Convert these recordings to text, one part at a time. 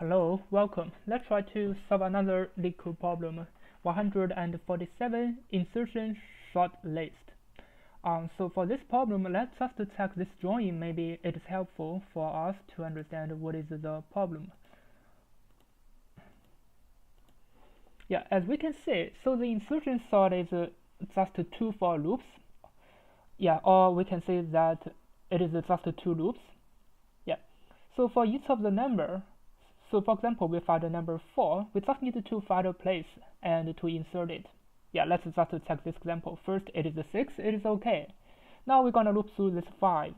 Hello, welcome. Let's try to solve another Leetcode problem, 147, Insertion Sort List. So for this problem, let's just check this drawing. Maybe it is helpful for us to understand what is the problem. Yeah, as we can see, so the insertion sort is just two for loops. Yeah, or we can say that it is just two loops. Yeah, so for each of the number, so for example, we find the number 4, we just need to find a place and to insert it. Yeah, let's just check this example. First, it is 6, it is okay. Now we're going to loop through this 5.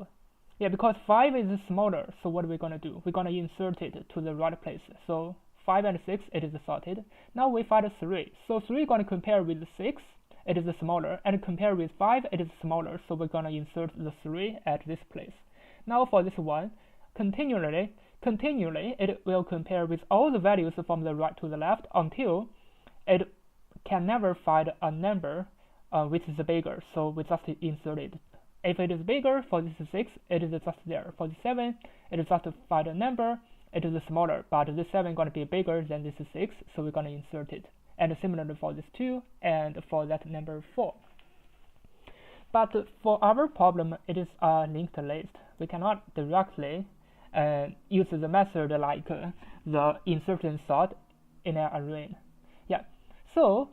Yeah, because 5 is smaller, so what are we going to do? We're going to insert it to the right place. So 5 and 6, it is sorted. Now we find 3. So 3 is going to compare with 6, it is smaller, and compare with 5, it is smaller, so we're going to insert the 3 at this place. Now for this one, continually it will compare with all the values from the right to the left until it can never find a number which is bigger, so we just insert it. If it is bigger, for this 6, it is just there. For the 7, it is just to find a number, it is smaller, but this 7 is going to be bigger than this 6, so we're going to insert it. And similarly for this 2, and for that number 4. But for our problem, it is a linked list. We cannot directly use the method like the insertion sort in an array. Yeah, so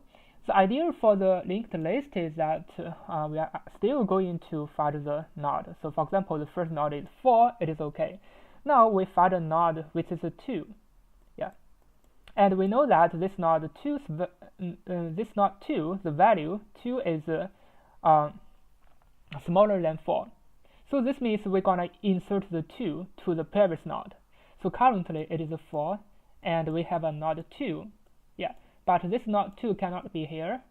the idea for the linked list is that we are still going to find the node. So for example, the first node is 4, it is okay. Now we find a node which is 2. Yeah, and we know that this node 2, the value 2 is smaller than 4. So this means we're going to insert the 2 to the previous node. So currently it is 4, and we have a node 2. Yeah, but this node 2 cannot be here.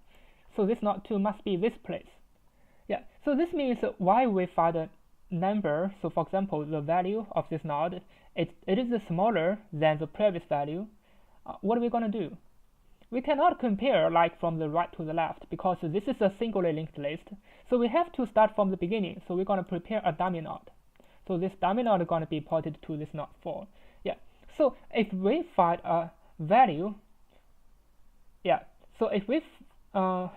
So this node 2 must be this place. Yeah, so this means why we find a number. So for example, the value of this node, it is smaller than the previous value. What are we going to do? We cannot compare like from the right to the left because this is a singly linked list. So we have to start from the beginning. So we're going to prepare a dummy node. So this dummy node is going to be ported to this node 4. Yeah. So if we find a value, yeah. So if we find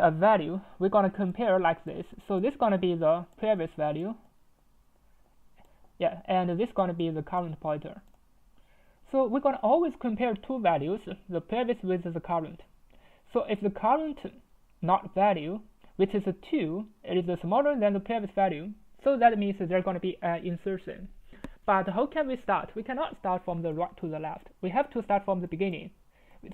a value, we're going to compare like this. So this is going to be the previous value. Yeah, and this is going to be the current pointer. So we're going to always compare two values, the previous with the current. So if the current node value, which is 2, it is smaller than the previous value, so that means there's going to be an insertion. But how can we start? We cannot start from the right to the left. We have to start from the beginning.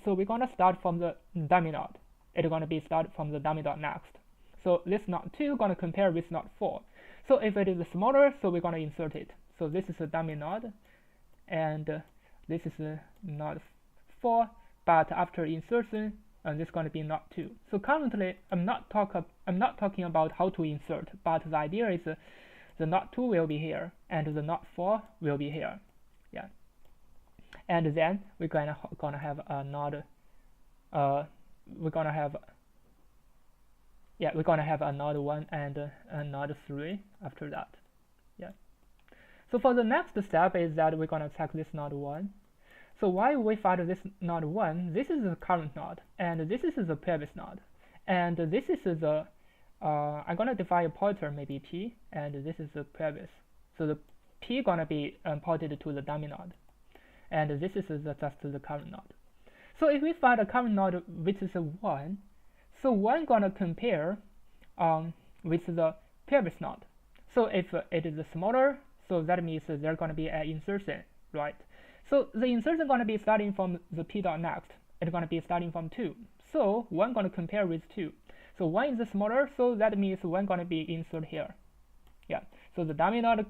So we're going to start from the dummy node. It's going to be start from the dummy node next. So this node 2 is going to compare with node 4. So if it is smaller, so we're going to insert it. So this is a dummy node, and this is node 4, but after insertion, this is going to be node 2. So currently, I'm not talking about how to insert, but the idea is the node 2 will be here, and the node 4 will be here. Yeah, and then we're gonna have a node. We're gonna have a node 1 and a node 3 after that. Yeah. So for the next step is that we're going to check this node 1. So why we find this node 1, this is the current node, and this is the previous node. And this is the, I'm going to define a pointer, maybe P, and this is the previous. So the P is going to be ported to the dummy node. And this is just the current node. So if we find a current node which is 1, so 1 going to compare with the previous node. So if it is smaller, so that means there's going to be an insertion, right? So the insertion is going to be starting from the P dot next. It's going to be starting from 2. So 1 going to compare with 2. So 1 is smaller, so that means 1 going to be inserted here. Yeah. So the dummy node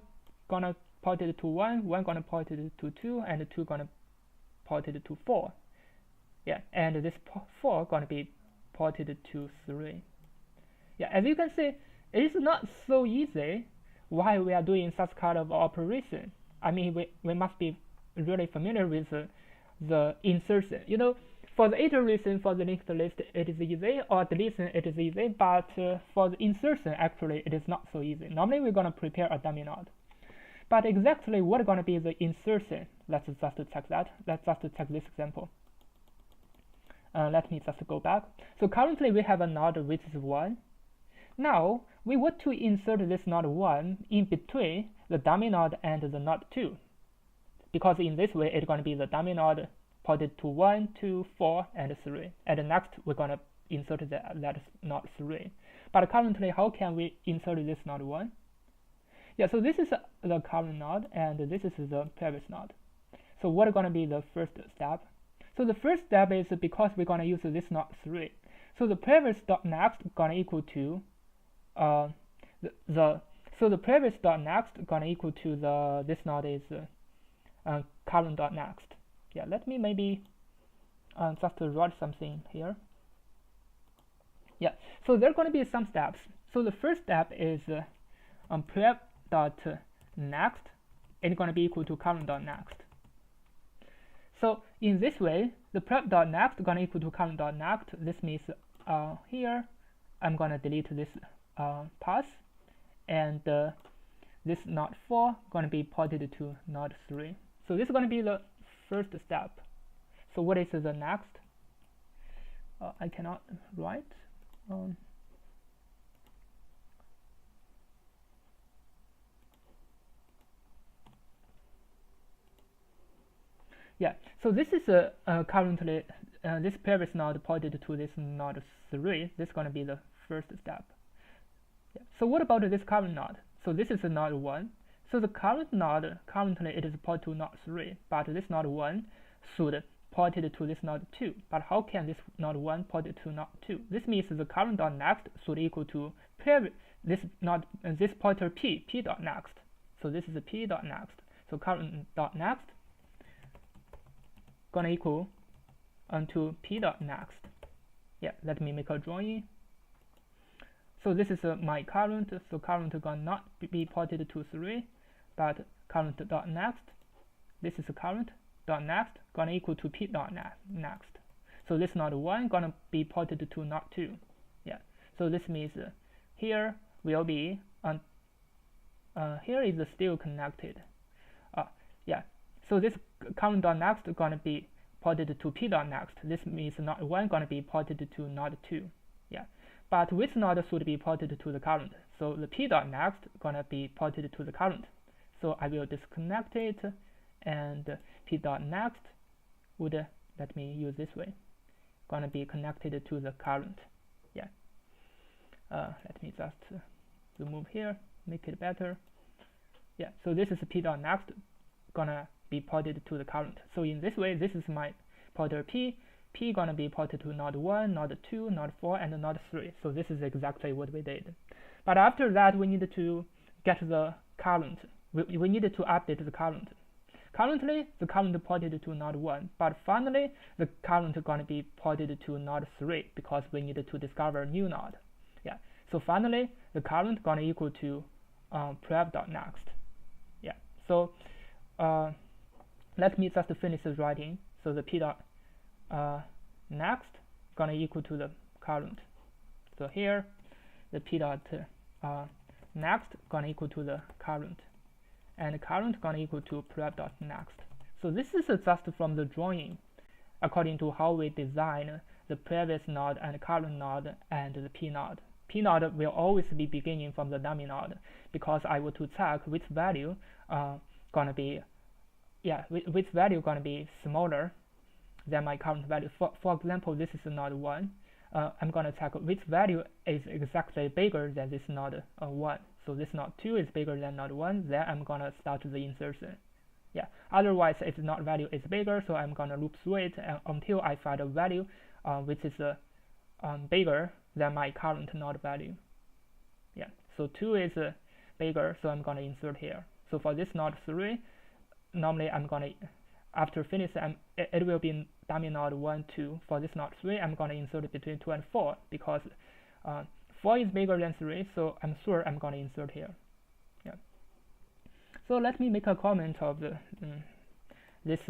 going to port it to 1, 1 going to port it to 2, and 2 going to port it to 4. Yeah, and this 4 going to be ported to 3. Yeah, as you can see, it is not so easy why we are doing such kind of operation. I mean, we must be really familiar with the insertion. You know, for the iteration for the linked list, it is easy, or deletion, it is easy, but for the insertion, actually, it is not so easy. Normally, we're going to prepare a dummy node. But exactly what going to be the insertion? Let's just check that. Let's just check this example. Let me just go back. So currently we have a node which is 1. Now we want to insert this node 1 in between the dummy node and the node 2, because in this way it's going to be the dummy node pointed to 1, 2, 4, and 3. And next we're going to insert that node 3. But currently, how can we insert this node 1? Yeah, so this is the current node, and this is the previous node. So what is going to be the first step? So the first step is because we're going to use this node 3. So the previous dot next going to equal to the previous dot next going to equal to this node is current dot next. Yeah, let me maybe just write something here. Yeah, so there are going to be some steps. So the first step is prev dot next is going to be equal to current dot next. So in this way, the prev dot next is going to equal to current dot next. This means here I'm going to delete this path, and this node 4 going to be pointed to node 3. So this is going to be the first step. So what is the next? I cannot write. Yeah, so this is currently this previous node pointed to this node 3. This is going to be the first step. Yeah. So what about this current node? So this is node 1. So the current node currently it is pointed to node 3, but this node 1 should pointed to this node 2. But how can this node 1 pointed to node 2? This means the current dot next should equal to this pointer p dot next. So this is p dot next. So current dot next gonna equal to p dot next. Yeah, let me make a drawing. So this is my current. So current gonna not be pointed to 3, but current dot next. This is current dot next gonna equal to p dot next. So this node 1 gonna be pointed to node 2. Yeah. So this means here will be here is still connected. Yeah. So this current dot next gonna be pointed to p dot next. This means node 1 gonna be pointed to node 2. Yeah. But which node should be pointed to the current? So the p dot next gonna be pointed to the current. So I will disconnect it, and p dot next would, let me use this way, gonna be connected to the current. Yeah. Let me just remove here, make it better. Yeah. So this is p dot next gonna be pointed to the current. So in this way, this is my pointer p. P gonna be pointed to node 1, node 2, node 4, and node 3. So this is exactly what we did. But after that, we need to get the current. We needed to update the current. Currently, the current pointed to node 1, but finally, the current gonna be pointed to node 3 because we needed to discover a new node. Yeah. So finally, the current gonna equal to prev.next. Yeah. So let me just finish the writing. So the p dot next gonna equal to the current. So here, the p dot next gonna equal to the current, and current gonna equal to prev.next. So this is just from the drawing, according to how we design the previous node and current node and the p node. P node will always be beginning from the dummy node because I want to check which value gonna be, which value gonna be smaller than my current value. For example, this is node 1. I'm gonna check which value is exactly bigger than this node 1. So this node 2 is bigger than node 1. Then I'm gonna start the insertion. Yeah. Otherwise, if the node value is bigger, so I'm gonna loop through it until I find a value which is bigger than my current node value. Yeah. So 2 is bigger, so I'm gonna insert here. So for this node 3, normally I'm gonna, after finish, it will be dummy node 1, 2. For this node 3, I'm gonna insert it between 2 and 4 because 4 is bigger than 3, so I'm sure I'm gonna insert here. Yeah. So let me make a comment of this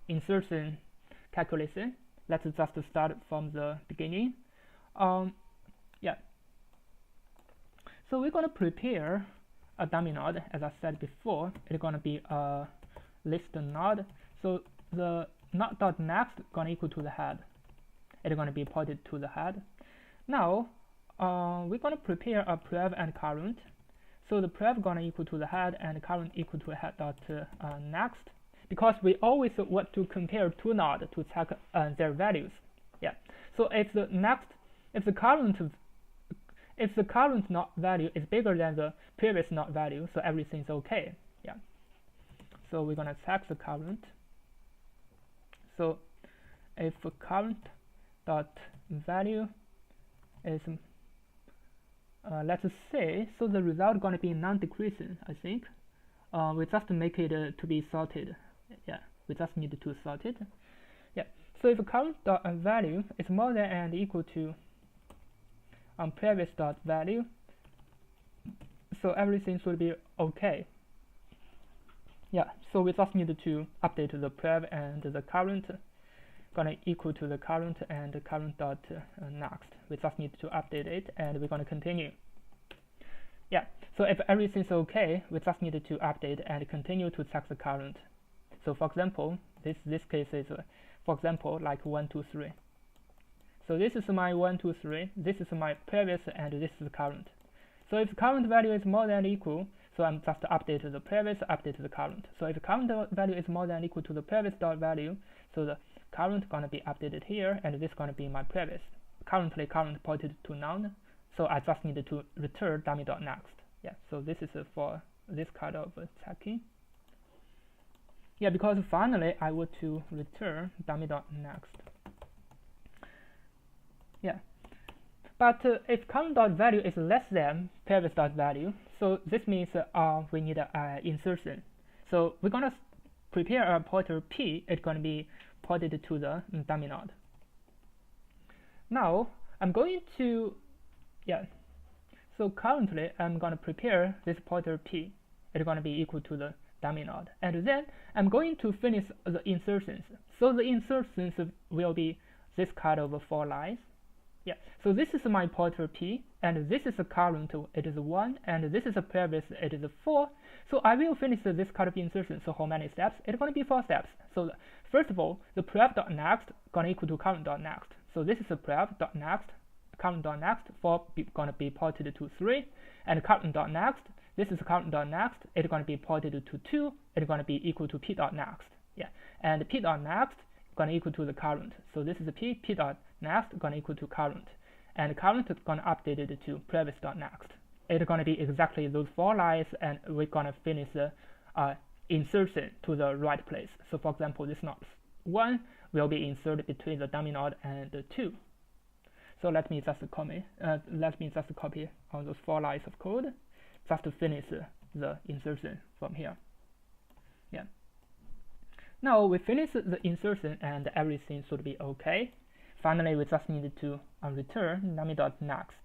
insertion calculation. Let's just start from the beginning. Yeah. So we're gonna prepare a dummy node, as I said before, it's gonna be a list node. So the node.next gonna equal to the head. It's gonna be ported to the head. Now we're gonna prepare a prev and current. So the prev gonna equal to the head and current equal to head dot next, because we always want to compare two nodes to check their values. Yeah. So if the current node value is bigger than the previous node value, so everything's okay. Yeah. So we're gonna check the current. So if current dot value is let's say, so the result gonna be non-decreasing. I think we just make it to be sorted. Yeah, we just need to sort it. Yeah. So if current dot value is more than and equal to previous dot value, so everything should be okay. Yeah. So we just need to update the prev and the current gonna equal to the current and the current dot next. We just need to update it, and we're gonna continue. Yeah. So if everything's okay, we just need to update and continue to check the current. So for example, this case is for example like 1, 2, 3. So this is my 1, 2, 3. This is my previous, and this is the current. So if current value is more than or equal, so I'm just update the previous, update the current. So if current value is more than or equal to the previous dot value, so the current gonna be updated here, and this gonna be my previous. Currently current ported to none, so I just need to return dummy.next. Yeah, so this is for this kind of checking. Yeah, because finally I want to return dummy.next. Yeah, but if current dot value is less than previous dot value, so this means we need an insertion. So we're gonna prepare a pointer p. It's gonna be ported to the dummy node. Now I'm going to so currently I'm gonna prepare this pointer p. It's gonna be equal to the dummy node, and then I'm going to finish the insertions. So the insertions will be this kind of 4 lines. Yeah, so this is my pointer p, and this is a current, it is 1, and this is a previous, it is 4. So I will finish this kind of insertion. So how many steps? It's going to be 4 steps. So first of all, the prev.next gonna equal to current.next. So this is the prev.next, current.next, 4 gonna be ported to 3, and current.next, this is current.next, it's gonna be ported to 2, it's gonna be equal to p.next. Yeah, and p.next gonna equal to the current. So this is p.next gonna equal to current, and current is gonna update it to previous.next. It's gonna be exactly those 4 lines, and we're gonna finish the insertion to the right place. So for example, this node 1 will be inserted between the dummy node and 2. So let me just copy on those 4 lines of code just to finish the insertion from here. Yeah. Now we finish the insertion, and everything should be okay. Finally, we just need to return dummy.next.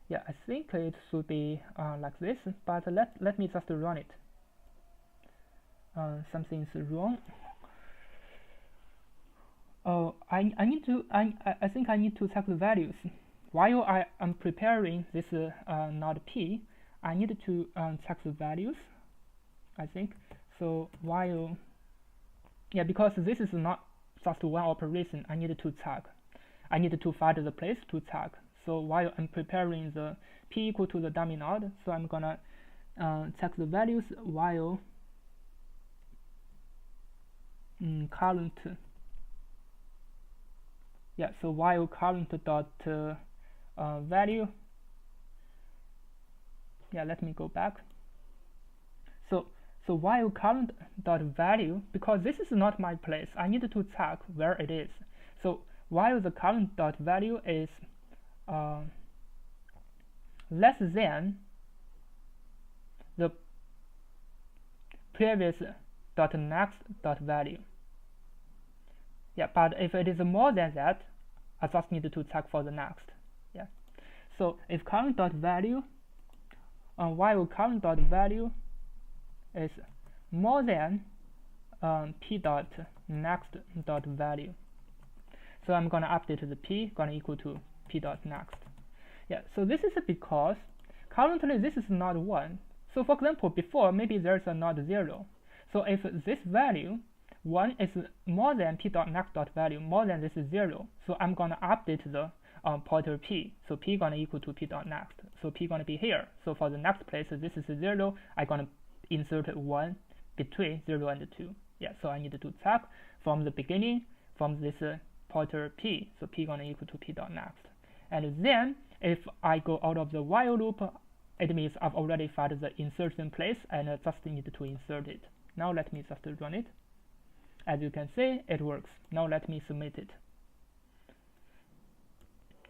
Yeah, I think it should be like this, but let me just run it. Something's wrong. Oh, I think I need to check the values. While I am preparing this node p, I need to check the values, I think. So while, yeah, because this is not just one operation, I need to check. I need to find the place to check. So while I'm preparing the p equal to the dummy node, so I'm gonna check the values while current. Yeah, so while current dot value. Yeah, let me go back. So while current dot value, because this is not my place, I need to check where it is. So while the current dot value is less than the previous dot next dot value. Yeah, but if it is more than that, I just need to check for the next. Yeah. So if current dot value, while current dot value is more than p dot next dot value, So I'm gonna update the p gonna equal to p.next. Yeah, so this is because currently this is not 1. So for example, before maybe there's a not 0. So if this value 1 is more than p.next.value, more than this is 0, so I'm gonna update the pointer p. So p gonna equal to p.next. So p gonna be here. So for the next place, this is 0. I'm gonna insert 1 between 0 and 2. Yeah, so I need to check from the beginning from this pointer p. So p gonna equal to p.next. And then if I go out of the while loop, it means I've already found the insertion place and just need to insert it. Now let me just run it. As you can see, it works. Now let me submit it.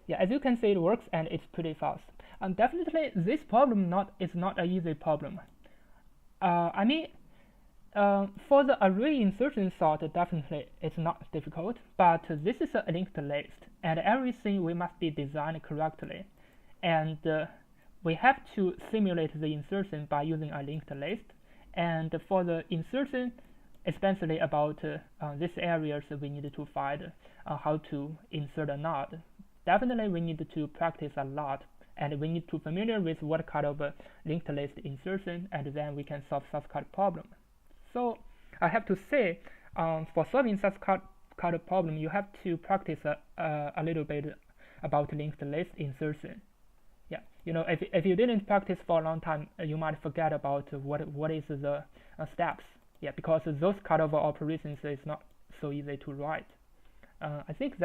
Yeah, as you can see, it works and it's pretty fast. And definitely, this problem is not an easy problem. I mean, for the array insertion sort, definitely it's not difficult, but this is a linked list, and everything we must be designed correctly. And we have to simulate the insertion by using a linked list. And for the insertion, especially about these areas, we need to find how to insert a node. Definitely, we need to practice a lot, and we need to familiar with what kind of linked list insertion, and then we can solve such kind of problem. So I have to say, for solving such kind of problem, you have to practice a little bit about linked list insertion. Yeah, you know, if you didn't practice for a long time, you might forget about what is the steps. Yeah, because those kind of operations is not so easy to write. I think that